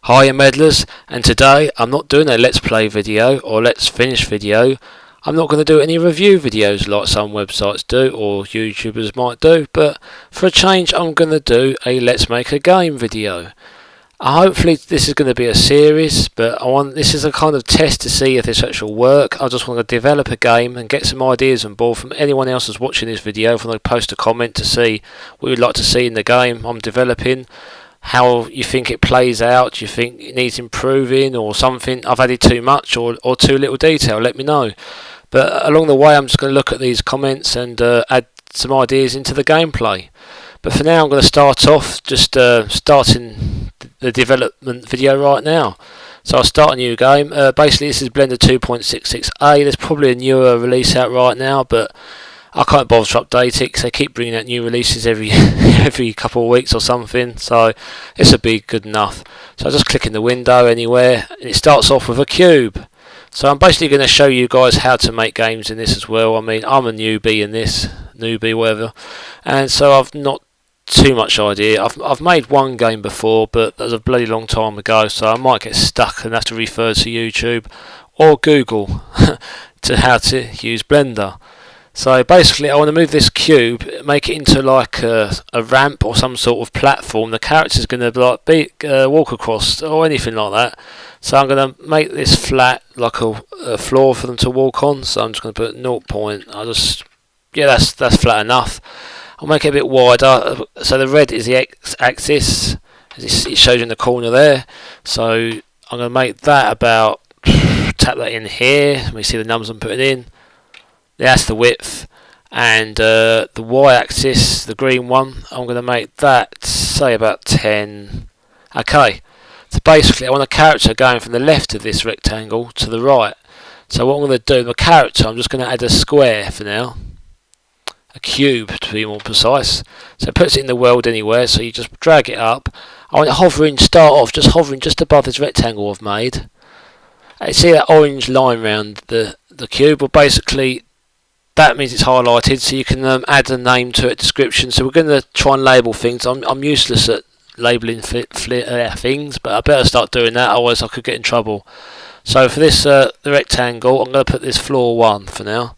Hiya Meddlers, and today I'm not doing a let's play video or let's finish video. I'm not going to do any review videos like some websites do or YouTubers might do, but for a change I'm going to do a let's make a game video. Hopefully this is going to be a series, but this is a kind of test to see if this actually work. I just want to develop a game and get some ideas on board from anyone else who's watching this video. If I post a comment to see what you'd like to see in the game I'm developing, how you think it plays out, do you think it needs improving or something I've added too much or too little detail, let me know. But along the way I'm just going to look at these comments and add some ideas into the gameplay. But for now I'm going to start off just starting the development video right now. So I'll start a new game. Basically this is Blender 2.66a. There's probably a newer release out right now, but I can't bother to update it because they keep bringing out new releases every couple of weeks or something, so this would be good enough. So I just click in the window anywhere and it starts off with a cube. So I'm basically going to show you guys how to make games in this as well. I mean, I'm a newbie in this, whatever, and so I've not too much idea. I've made one game before, but that was a bloody long time ago, so I might get stuck and have to refer to YouTube or Google to how to use Blender. So basically I want to move this cube, make it into like a ramp or some sort of platform. The character's going to walk across or anything like that. So I'm going to make this flat, like a floor for them to walk on. So I'm just going to put 0. That's flat enough. I'll make it a bit wider. So the red is the x-axis, as it shows you in the corner there. So I'm going to make that about, tap that in here. Let me see the numbers I'm putting in. That's the width, and the y-axis, the green one, I'm going to make that say about 10. Okay, so basically I want a character going from the left of this rectangle to the right. So what I'm going to do, the character, I'm just going to add a square for now, a cube to be more precise. So it puts it in the world anywhere, so you just drag it up. I want it start off just hovering just above this rectangle I've made. And see that orange line around the cube? Well, basically that means it's highlighted, so you can add a name to it, description. So we're going to try and label things. I'm useless at labelling things, but I better start doing that, otherwise I could get in trouble. So for this the rectangle, I'm going to put this floor 1 for now,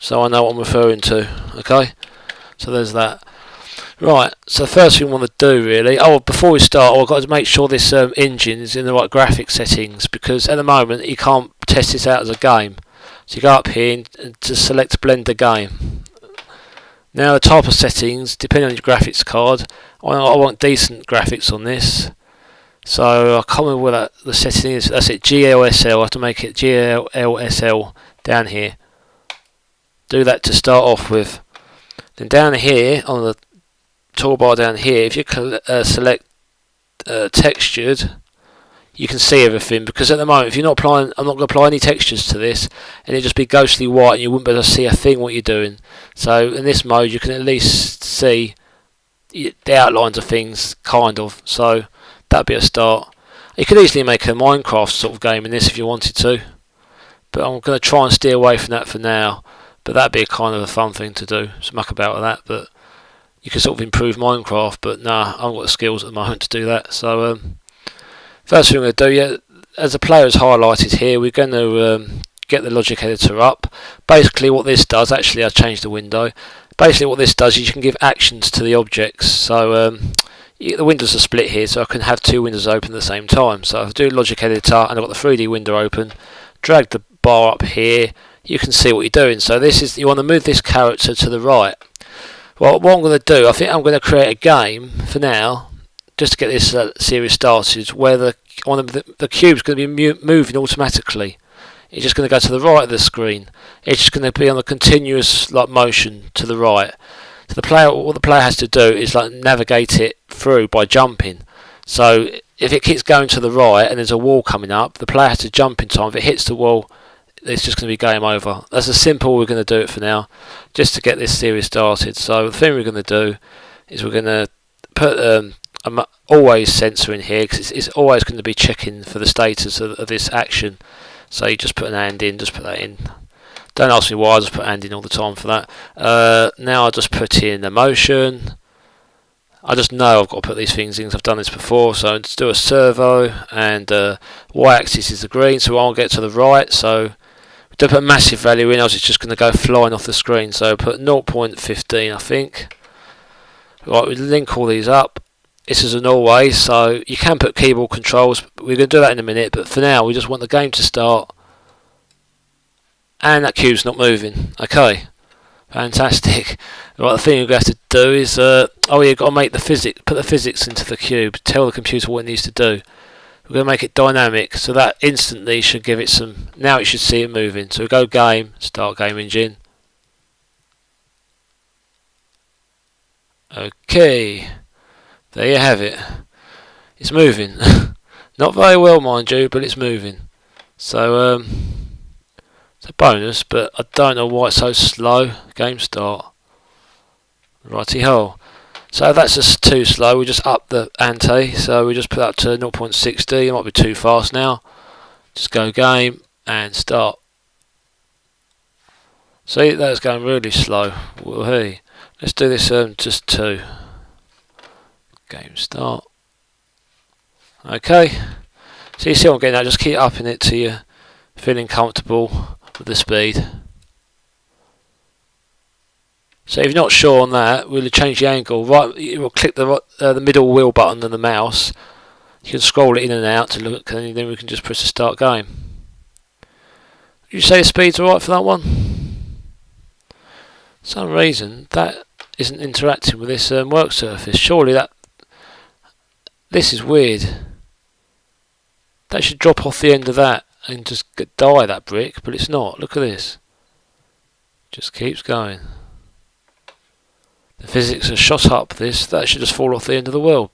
so I know what I'm referring to. Okay, so there's that. Right, so the first thing we want to do really, before we start, I've got to make sure this engine is in the right graphic settings, because at the moment you can't test this out as a game. So you go up here and just select Blender Game. Now the type of settings, depending on your graphics card, I want decent graphics on this. So I can't remember what the setting is. That's it, GLSL. I have to make it GLSL down here. Do that to start off with. Then down here on the toolbar down here, if you select textured, you can see everything, because at the moment if you're not applying, I'm not going to apply any textures to this, and it'd just be ghostly white and you wouldn't be able to see a thing what you're doing. So in this mode you can at least see the outlines of things, kind of, so that'd be a start. You could easily make a Minecraft sort of game in this if you wanted to, but I'm going to try and steer away from that for now. But that'd be a kind of a fun thing to do, so muck about with that. But you can sort of improve Minecraft, but nah, I haven't got the skills at the moment to do that. So first thing we're going to do, as the player is highlighted here, we're going to get the logic editor up. Basically what this does, actually I changed the window. Basically what this does is you can give actions to the objects. So the windows are split here, so I can have two windows open at the same time. So if I do logic editor and I've got the 3D window open, drag the bar up here, you can see what you're doing. So this is, you want to move this character to the right. Well, what I'm going to do, I think I'm going to create a game for now, just to get this series started, where the cube's going to be moving automatically. It's just going to go to the right of the screen. It's just going to be on a continuous motion to the right. So what the player has to do is navigate it through by jumping. So if it keeps going to the right and there's a wall coming up, the player has to jump in time. If it hits the wall, it's just going to be game over. That's as simple we're going to do it for now, just to get this series started. So the thing we're going to do is we're going to put always sensor in here, because it's always going to be checking for the status of this action. So you just put an and in, just put that in. Don't ask me why, I just put and in all the time for that. Now I'll just put in the motion. I just know I've got to put these things in 'cause I've done this before. So let's do a servo, and y-axis is the green, so I'll get to the right. So don't put a massive value in, else it's just going to go flying off the screen. So put 0.15, I think. Right, we link all these up. This is an always, so you can put keyboard controls. We're going to do that in a minute, but for now we just want the game to start. And that cube's not moving. Okay, fantastic. Right, the thing you're going to have to do is, you've got to make put the physics into the cube. Tell the computer what it needs to do. We're going to make it dynamic, so that instantly should give it some. Now it should see it moving. So we go game, start game engine. Okay, there you have it. It's moving. Not very well, mind you, but it's moving. So it's a bonus, but I don't know why it's so slow. Game start. Righty ho. So that's just too slow. We just up the ante. So we just put that to 0.60. It might be too fast now. Just go game and start. See, that's going really slow. Woo-hee. Let's do this just 2. Game start. Okay. So you see what I'm getting at. Just keep upping it till you're feeling comfortable with the speed. So if you're not sure on that, we'll change the angle. Right, we'll click the middle wheel button on the mouse. You can scroll it in and out to look, and then we can just press the start game. Would you say the speed's alright for that one? For some reason that isn't interacting with this work surface. Surely this is weird. That should drop off the end of that and just die, that brick, but it's not. Look at this. Just keeps going. The physics are shot up this. That should just fall off the end of the world.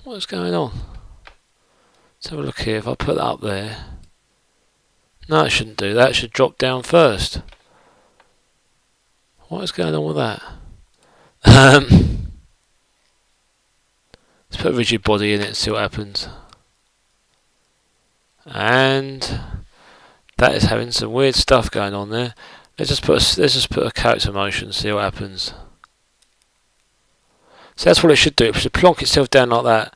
What is going on? Let's have a look here. If I put that up there. No, it shouldn't do that. It should drop down first. What is going on with that? Let's put a rigid body in it and see what happens. And that is having some weird stuff going on there. Let's just put a character motion and see what happens. So that's what it should do. It should plonk itself down like that.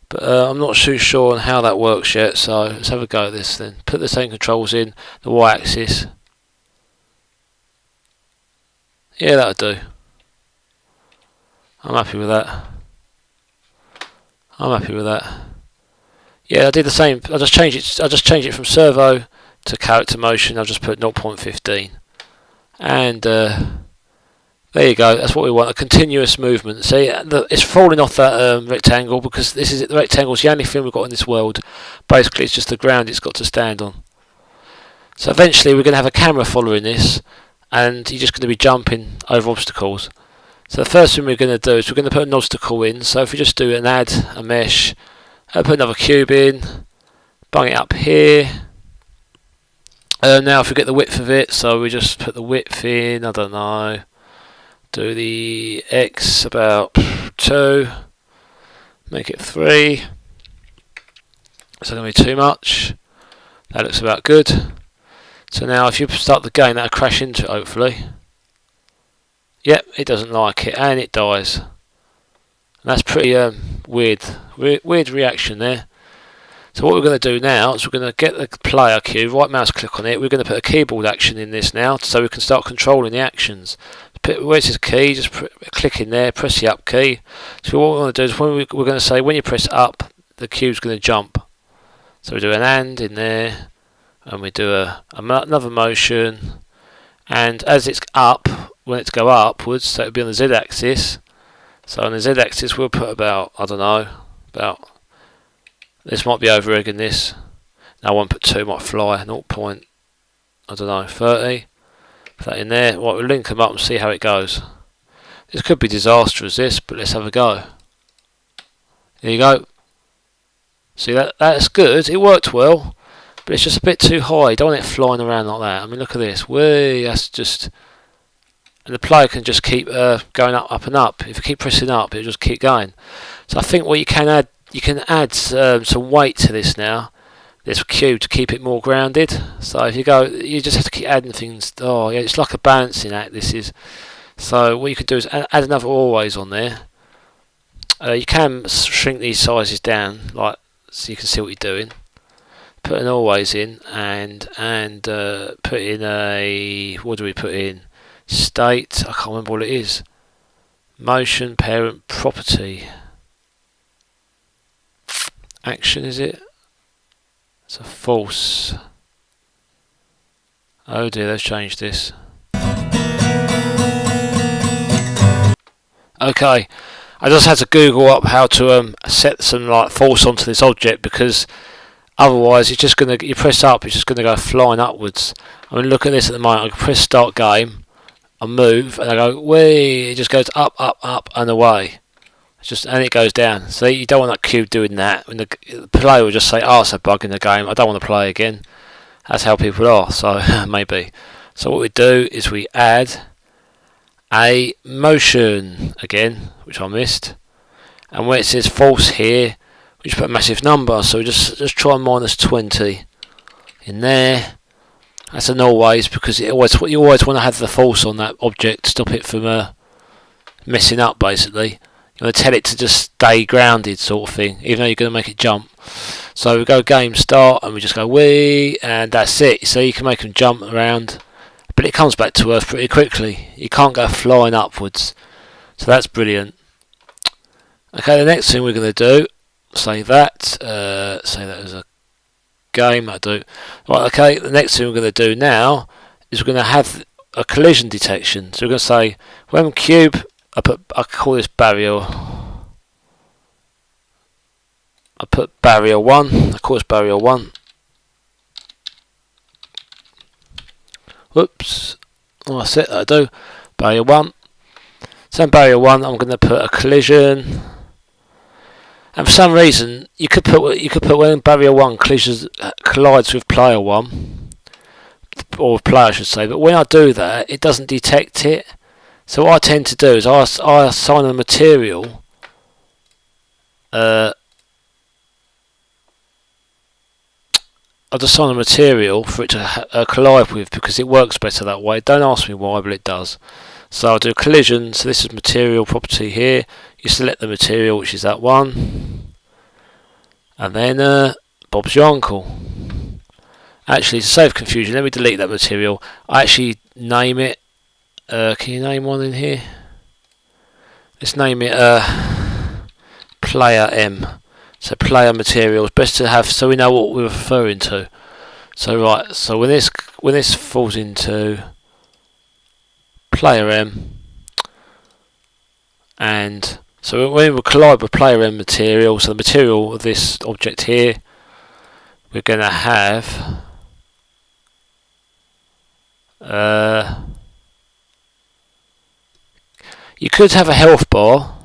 But I'm not too sure on how that works yet. So let's have a go at this then. Put the same controls in the y-axis. Yeah, that'll do. I'm happy with that. I'm happy with that. Yeah, I did the same. I just changed it from servo to character motion. I'll just put 0.15. And there you go. That's what we want. A continuous movement. See, it's falling off that rectangle because the rectangle is the only thing we've got in this world. Basically, it's just the ground it's got to stand on. So eventually, we're going to have a camera following this, and you're just going to be jumping over obstacles. So the first thing we're going to do is we're going to put an obstacle in. So if we just do a mesh, put another cube in, bung it up here. Now if we get the width of it, so we just put the width in, I don't know, do the X about 2, make it 3, it's not going to be too much, that looks about good. So now if you start the game, that'll crash into it hopefully. Yep, it doesn't like it, and it dies. And that's pretty weird reaction there. So what we're going to do now is we're going to get the player cube, right mouse click on it, we're going to put a keyboard action in this now so we can start controlling the actions. Where it says key, just click in there, press the up key. So what we want to do is we're going to say when you press up, the cube's going to jump. So we do an and in there, and we do another motion, and as it's up, when it's go upwards, so it'll be on the Z axis. So on the Z axis we'll put about, I don't know, this might be over egging this. Now 1.2 might fly, 0. I don't know, 30. Put that in there. Right, we'll link them up and see how it goes. This could be disastrous, this, but let's have a go. There you go. See, that's good. It worked well, but it's just a bit too high. You don't want it flying around like that. I mean, look at this. Whee, that's just... And the player can just keep going up and up. If you keep pressing up, it'll just keep going. So I think what you can add some weight to this now, this cube, to keep it more grounded. So if you just have to keep adding things. Oh yeah, it's like a balancing act. This is So what you could do is add another always on there. You can shrink these sizes down, like so you can see what you're doing. Put an always in, and put in a, what do we put in? State. I can't remember what it is. Motion parent property. Action, is it? It's a false. Oh dear, let's change this. Okay, I just had to Google up how to set some like false onto this object, because otherwise it's just gonna, you press up, it's just gonna go flying upwards. I mean, look at this at the moment. I can press start game, I move, and I go whee. It just goes up, up, up, and away. It's just, and it goes down. So you don't want that cube doing that. When the player will just say, "Oh, it's a bug in the game. I don't want to play again." That's how people are. So maybe. So what we do is we add a motion again, which I missed, and where it says false here, we just put a massive number. So we just try -20 in there. That's an always, because you always want to have the false on that object to stop it from messing up. Basically, you want to tell it to just stay grounded, sort of thing, even though you're going to make it jump. So we go game start, and we just go wee, and that's it. So you can make them jump around, but it comes back to earth pretty quickly. You can't go flying upwards. So that's brilliant. Okay, the next thing we're going to do, say that as a game. I do. Right, okay, the next thing we're going to do now is we're going to have a collision detection. So we're going to say, when cube, I call this barrier. I put barrier 1. I call this barrier 1. Whoops. Oh, that's it. I do. Barrier 1. So in barrier 1, I'm going to put a collision. And for some reason, you could put when barrier 1 collides with player 1, or player I should say. But when I do that, it doesn't detect it. So what I tend to do is I assign a material. I'll assign a material for it to collide with, because it works better that way. Don't ask me why, but it does. So I'll do a collision. So this is material property here. You select the material, which is that one, and then Bob's your uncle. Actually, to save confusion, let me delete that material. I actually name it. Can you name one in here? Let's name it player M. So player materials, best to have so we know what we're referring to. So right, so when this falls into player M, and so when we collide with player M material, so the material of this object here, we're going to have you could have a health bar.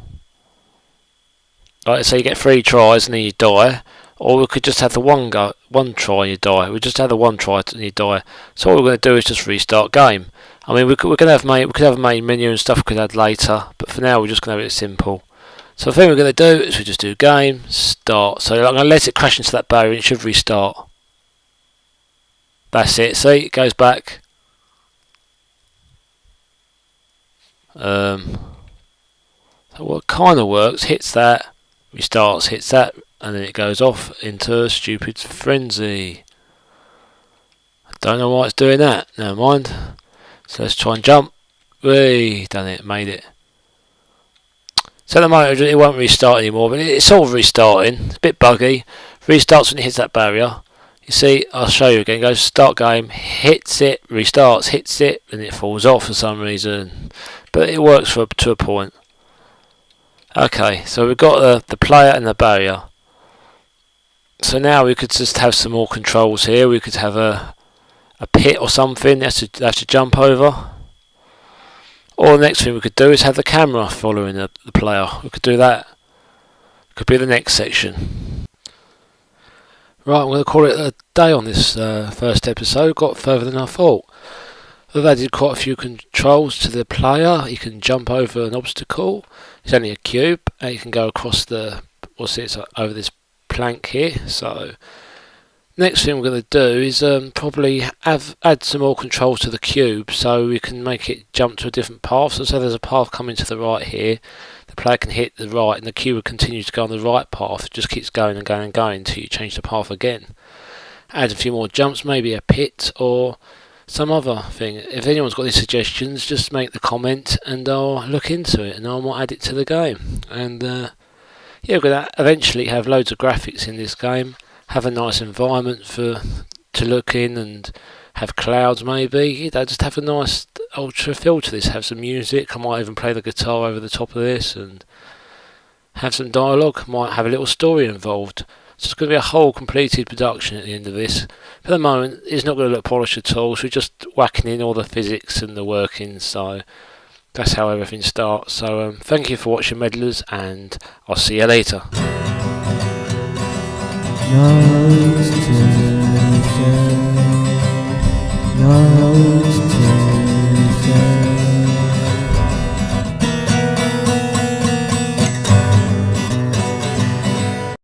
Right, so you get 3 tries and then you die, or we could just have the one try and you die. We just have the one try and you die. So what we're going to do is just restart game. I mean, we could have a main menu and stuff we could add later, but for now we're just going to have it simple. So the thing we're going to do is we just do game start. So I'm going to let it crash into that barrier and it should restart. That's it. See, it goes back. So what kind of works? Hits that. Restarts, hits that, and then it goes off into a stupid frenzy. I don't know why it's doing that. Never mind. So let's try and jump. Whee! Done it, made it. So at the moment it won't restart anymore, but it's sort of restarting. It's a bit buggy. Restarts when it hits that barrier. You see, I'll show you again. Goes start game, hits it, restarts, hits it, and it falls off for some reason. But it works to a point. Okay, so we've got the player and the barrier. So now we could just have some more controls here. We could have a pit or something they have to jump over. Or the next thing we could do is have the camera following the player. We could do that. Could be the next section. Right, I'm going to call it a day on this first episode. Got further than I thought. We've added quite a few controls to the player. You can jump over an obstacle. It's only a cube, and you can go across over this plank here. So Next thing we're going to do is probably add some more control to the cube so we can make it jump to a different path. So there's a path coming to the right here. The player can hit the right and the cube will continue to go on the right path. It just keeps going and going and going until you change the path again. Add a few more jumps, maybe a pit or some other thing. If anyone's got any suggestions, just make the comment and I'll look into it and I might add it to the game. And yeah, we're going to eventually have loads of graphics in this game. Have a nice environment to look in and have clouds maybe. Just have a nice ultra feel to this. Have some music. I might even play the guitar over the top of this and have some dialogue. Might have a little story involved. So it's going to be a whole completed production at the end of this. For the moment, it's not going to look polished at all. So we're just whacking in all the physics and the workings. So that's how everything starts. So thank you for watching, Meddlers, and I'll see you later. Note.2.Self.